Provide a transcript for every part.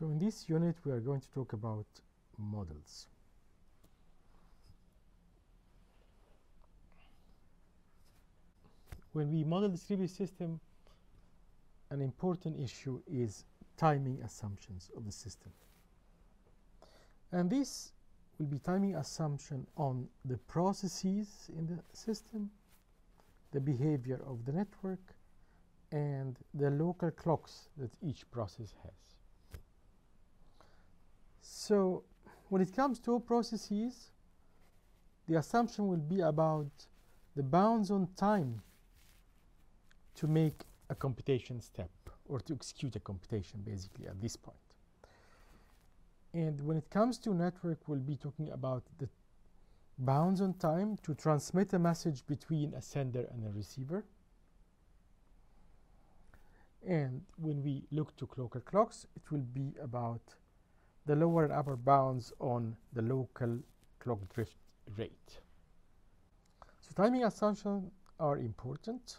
So in this unit we are going to talk about models. When we model distributed system, an important issue is timing assumptions of the system. And this will be timing assumption on the processes in the system, the behavior of the network, and the local clocks that each process has. So when it comes to processes, the assumption will be about the bounds on time to make a computation step or to execute a computation basically at this point. And when it comes to network, we'll be talking about the bounds on time to transmit a message between a sender and a receiver. And when we look to local clocks, it will be about the lower and upper bounds on the local clock drift rate. So timing assumptions are important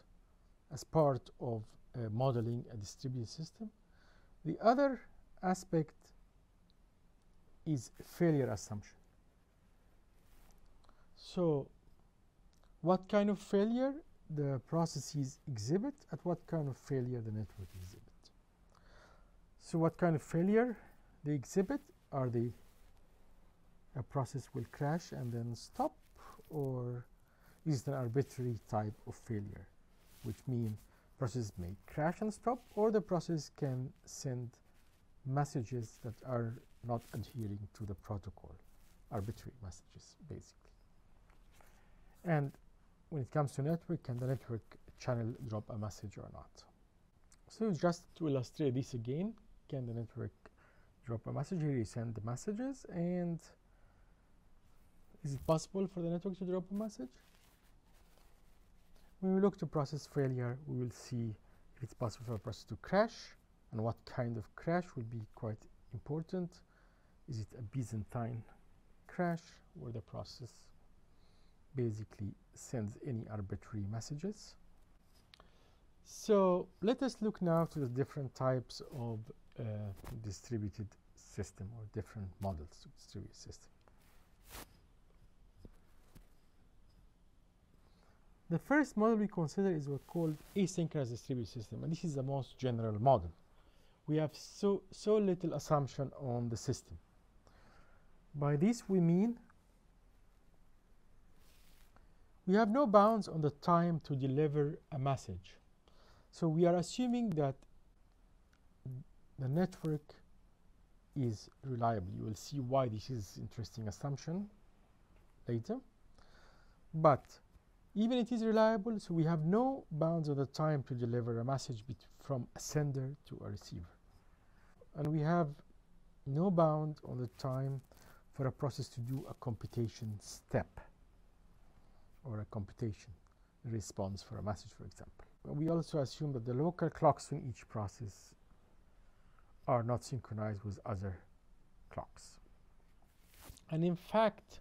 as part of modeling a distributed system. The other aspect is failure assumption. So what kind of failure the processes exhibit, at what kind of failure the network exhibit. So what kind of failure they exhibit? Are they a process will crash and then stop, or is it an arbitrary type of failure, which means process may crash and stop, or the process can send messages that are not adhering to the protocol, arbitrary messages basically. And when it comes to network, can the network channel drop a message or not? So just to illustrate this again, can the network drop a message? Here you send the messages, and is it possible for the network to drop a message? When we look to process failure, we will see if it's possible for a process to crash, and what kind of crash will be quite important. Is it a Byzantine crash, where the process basically sends any arbitrary messages? So let us look now to the different types of distributed system, or different models of distributed system. The first model we consider is what's called asynchronous distributed system, and this is the most general model. We have so little assumption on the system. By this we mean we have no bounds on the time to deliver a message. So we are assuming that the network is reliable. You will see why this is an interesting assumption later. But even it is reliable, so we have no bounds on the time to deliver a message from a sender to a receiver. And we have no bound on the time for a process to do a computation step, or a computation response for a message, for example. We also assume that the local clocks in each process are not synchronized with other clocks. And in fact,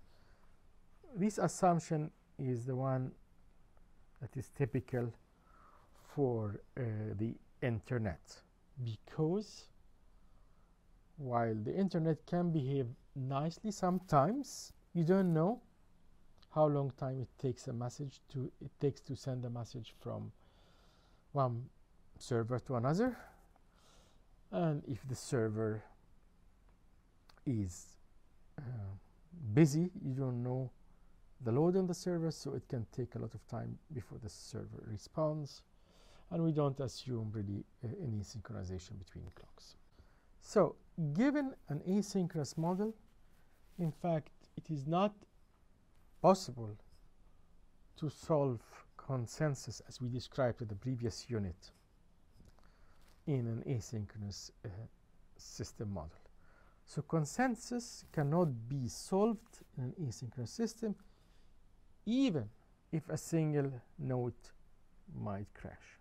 this assumption is the one that is typical for the internet, because while the internet can behave nicely sometimes, you don't know how long time it takes to send a message from one server to another. And if the server is busy, you don't know the load on the server, so it can take a lot of time before the server responds. And we don't assume really any synchronization between clocks. So given an asynchronous model, in fact, it is not possible to solve consensus as we described in the previous unit in an asynchronous system model. So consensus cannot be solved in an asynchronous system, even if a single node might crash.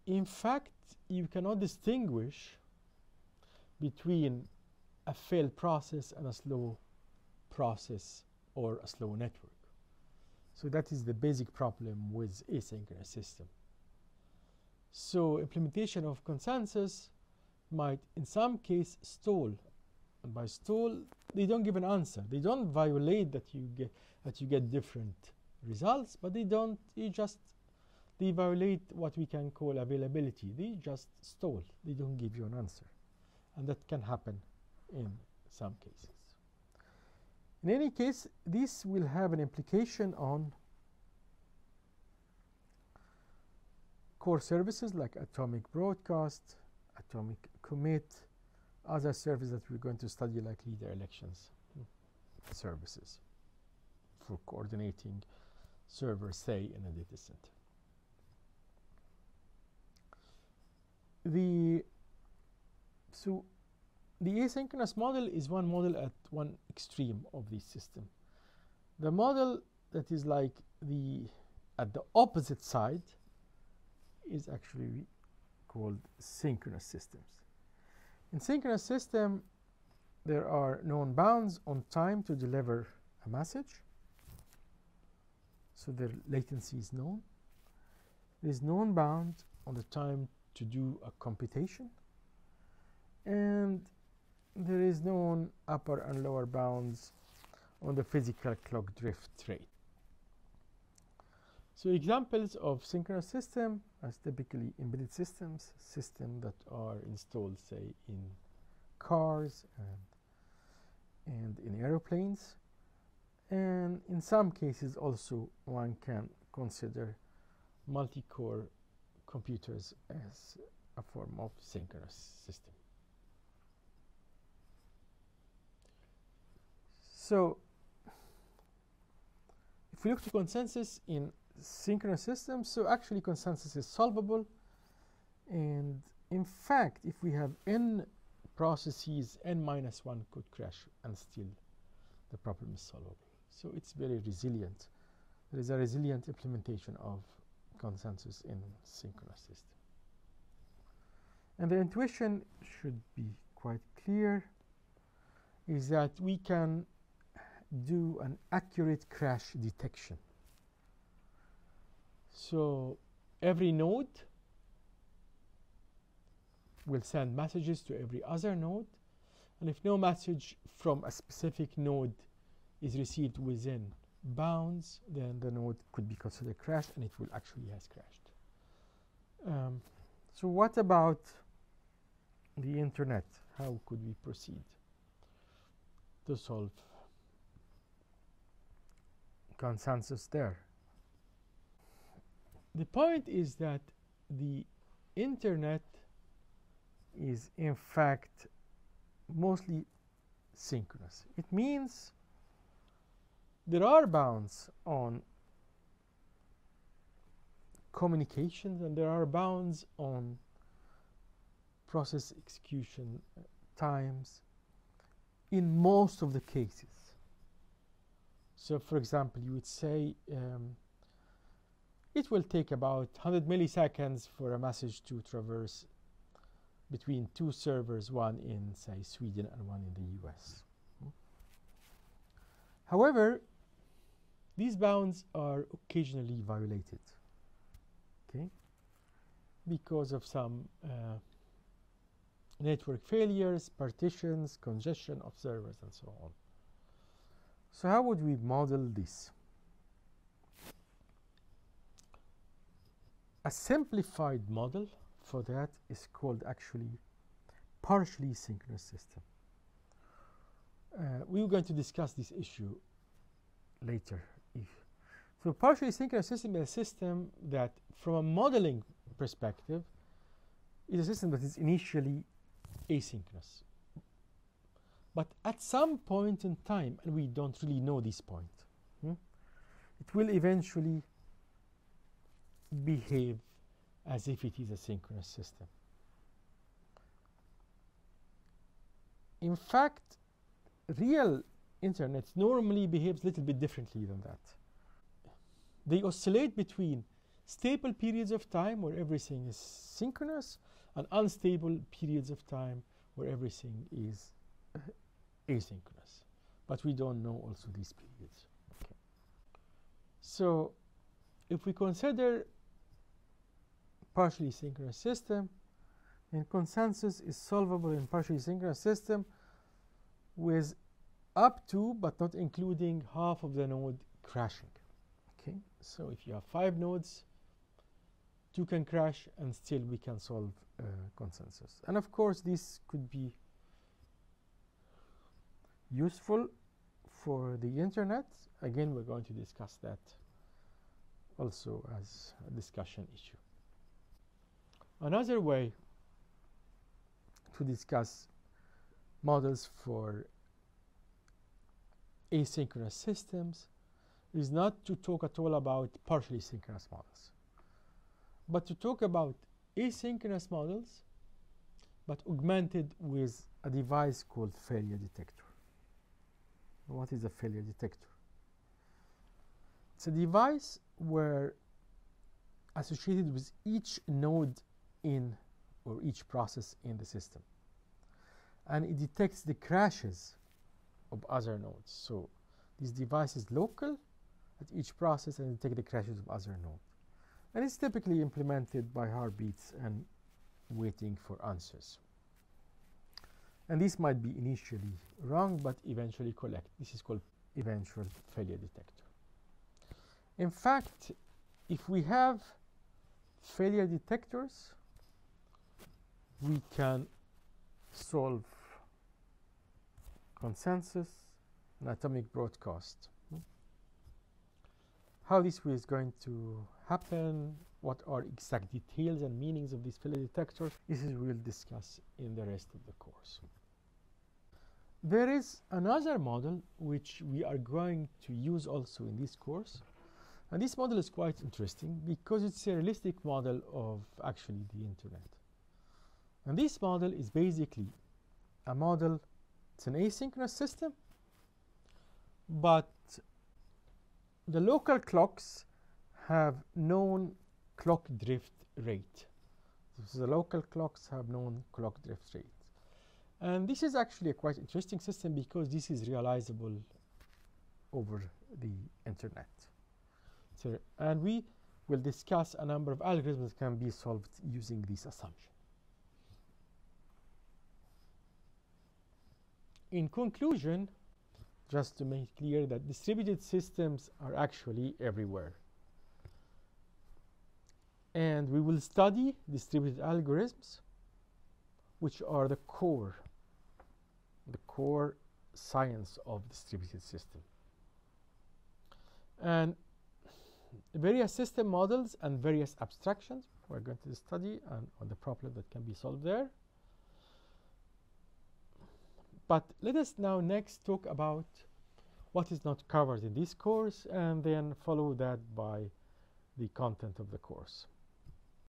In fact, you cannot distinguish between a failed process and a slow process or a slow network. So that is the basic problem with asynchronous system. So implementation of consensus might in some case stall. And by stall, they don't give an answer. They don't violate that you get different results, but they violate what we can call availability. They just stall. They don't give you an answer. And that can happen in some cases. In any case, this will have an implication on core services like atomic broadcast, atomic commit, other services that we're going to study like leader elections services for coordinating servers, say, in a data center. So the asynchronous model is one model at one extreme of this system. The model that is like at the opposite side is actually called synchronous systems. In synchronous system, there are known bounds on time to deliver a message. So the latency is known. There is known bound on the time to do a computation. And there is known upper and lower bounds on the physical clock drift rate. So examples of synchronous system are typically embedded systems that are installed, say, in cars and in aeroplanes. And in some cases also one can consider multi-core computers as a form of synchronous system. So if we look to consensus in synchronous systems, so actually consensus is solvable. And in fact, if we have n processes, n-1 could crash and still the problem is solvable. So it's very resilient. There is a resilient implementation of consensus in synchronous system. And the intuition should be quite clear, is that we can do an accurate crash detection. So every node will send messages to every other node, and if no message from a specific node is received within bounds, then the node could be considered crashed, and it will actually has crashed. So what about the internet? How could we proceed to solve consensus there? The point is that the internet is in fact mostly synchronous. It means there are bounds on communications and there are bounds on process execution times in most of the cases. So for example, you would say it will take about 100 milliseconds for a message to traverse between two servers, one in, say, Sweden and one in the US. However, these bounds are occasionally violated, okay, because of some network failures, partitions, congestion of servers, and so on. So how would we model this? A simplified model for that is called actually partially synchronous system. We're going to discuss this issue later. So partially synchronous system is a system that, from a modeling perspective, is a system that is initially asynchronous. But at some point in time, and we don't really know this point, it will eventually behave as if it is a synchronous system. In fact, real internet normally behaves a little bit differently than that. They oscillate between stable periods of time where everything is synchronous and unstable periods of time where everything is asynchronous. But we don't know also these periods. Okay. So if we consider partially synchronous system, And consensus is solvable in partially synchronous system with up to but not including half of the node crashing. Okay, so if you have 5 nodes, 2 can crash and still we can solve consensus. And of course this could be useful for the internet. Again, we're going to discuss that also as a discussion issue. Another way to discuss models for asynchronous systems is not to talk at all about partially synchronous models, but to talk about asynchronous models but augmented with a device called failure detector. What is a failure detector? It's a device where associated with each node in or each process in the system, and it detects the crashes of other nodes. So this device is local at each process and detect the crashes of other nodes, and it's typically implemented by heartbeats and waiting for answers. And this might be initially wrong but eventually correct. This is called eventual failure detector. In fact, if we have failure detectors, we can solve consensus and atomic broadcast. How this is going to happen, what are exact details and meanings of these failure detectors, this is we'll discuss in the rest of the course. There is another model which we are going to use also in this course, and this model is quite interesting because it's a realistic model of actually the internet. And this model is basically a model, it's an asynchronous system, but the local clocks have known clock drift rate. So the local clocks have known clock drift rate. And this is actually a quite interesting system because this is realizable over the internet. So, and we will discuss a number of algorithms that can be solved using this assumption. In conclusion, just to make clear that distributed systems are actually everywhere. And we will study distributed algorithms, which are the core science of distributed system. And various system models and various abstractions we're going to study and on the problem that can be solved there. But let us now next talk about what is not covered in this course and then follow that by the content of the course.